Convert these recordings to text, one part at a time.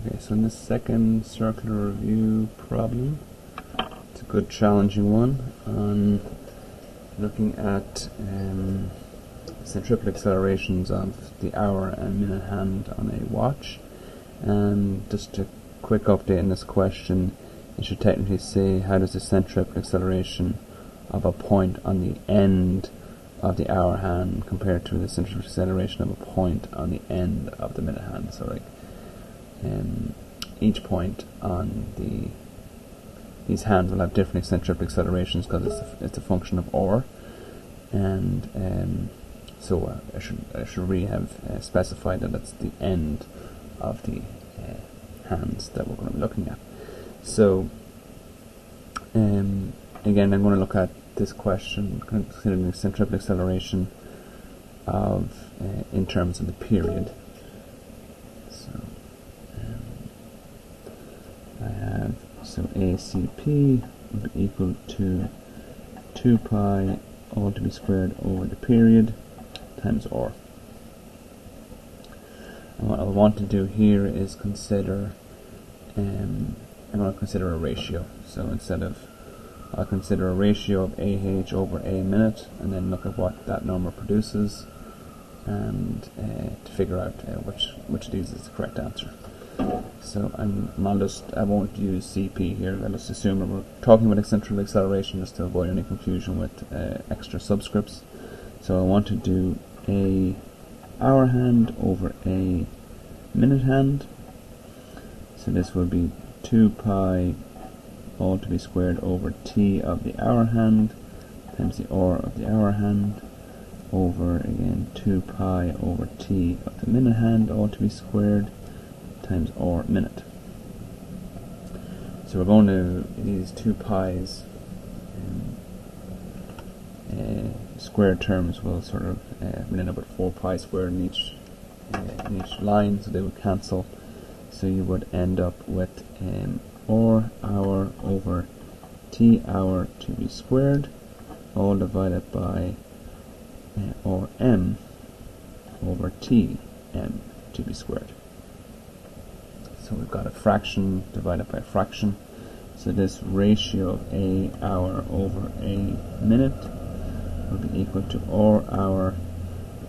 Okay, so in this second circular review problem, it's a good challenging one on looking at centripetal accelerations of the hour and minute hand on a watch. And just a quick update in this question, it should technically say how does the centripetal acceleration of a point on the end of the hour hand compared to the centripetal acceleration of a point on the end of the minute hand. So like each point on these hands will have different centripetal accelerations because it's a function of hour, and so I should really have specified that it's the end of the hands that we're going to be looking at. So again, I'm going to look at this question considering the centripetal acceleration of in terms of the period. So I have ACP will be equal to 2 pi all to be squared over the period times r. And what I want to do here is consider I'm going to consider a ratio. So I'll consider a ratio of AH over A minute, and then look at what that number produces, and to figure out which of these is the correct answer. So I won't use CP here. I'll just assume that we're talking about centripetal acceleration just to avoid any confusion with extra subscripts. So I want to do a hour hand over a minute hand. So this will be 2 pi all to be squared over t of the hour hand times the r of the hour hand over, again, 2 pi over t of the minute hand all to be squared times r minute. So we're going to these 2 pi's square terms will sort of end up with 4 pi squared in each line, so they would cancel. So you would end up with r hour over t hour to be squared, all divided by rm over t m to be squared. So we've got a fraction divided by a fraction. So this ratio of a hour over a minute will be equal to r hour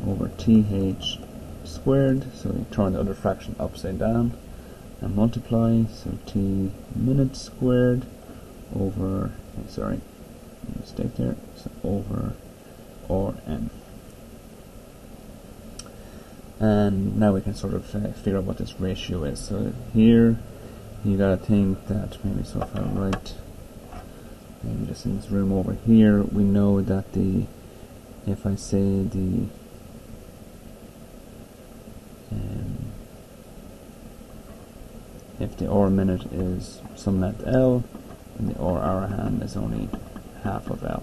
over th squared. So we turn the other fraction upside down and multiply. So t minutes squared over, sorry, mistake there, so over rm. And now we can sort of figure out what this ratio is. So here you gotta think that maybe, so if I write maybe just in this room over here, we know that if I say if the hour minute is some length L, then the hour hand is only half of L.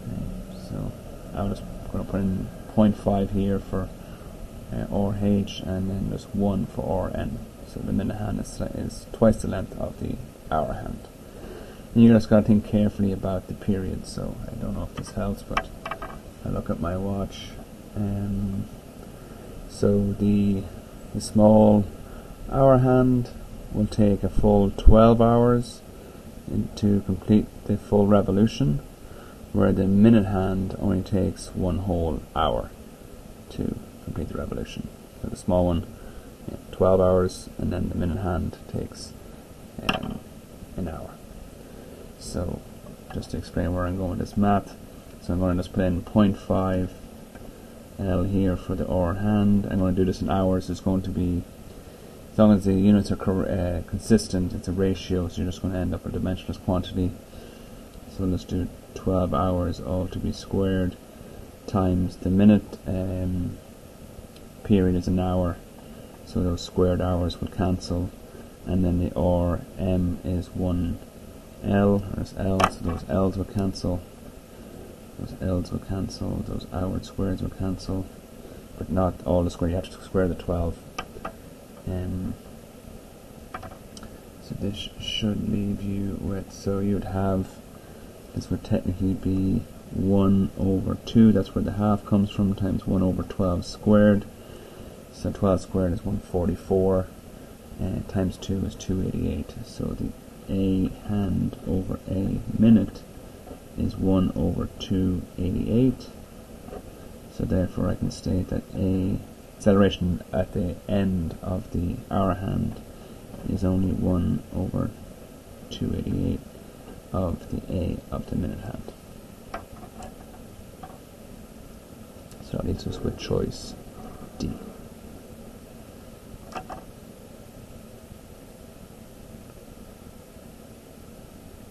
Okay, so I'm just going to put in 0.5 here for RH, and then just 1 for RN. So the minute hand is twice the length of the hour hand. And you just got to think carefully about the period. So I don't know if this helps, but I look at my watch. So the small hour hand will take a full 12 hours to complete the full revolution, where the minute hand only takes 1 whole hour to complete the revolution. So the small one, 12 hours, and then the minute hand takes an hour. So just to explain where I'm going with this math, so I'm going to just put in 0.5 L here for the hour hand. I'm going to do this in hours. It's going to be, as long as the units are consistent, it's a ratio, so you're just going to end up with a dimensionless quantity. So let's do 12 hours all to be squared times the minute period is an hour, so those squared hours will cancel, and then the rm is 1 L, there's L, so those L's will cancel, those hour squares will cancel, but not all the square, you have to square the 12. So this should leave you with, so you would have, this would technically be 1 over 2, that's where the half comes from, times 1 over 12 squared. So 12 squared is 144, times 2 is 288. So the a hand over a minute is 1 over 288. So therefore I can state that a acceleration at the end of the hour hand is only 1 over 288 of the a of the minute hand. So that leaves us with choice D.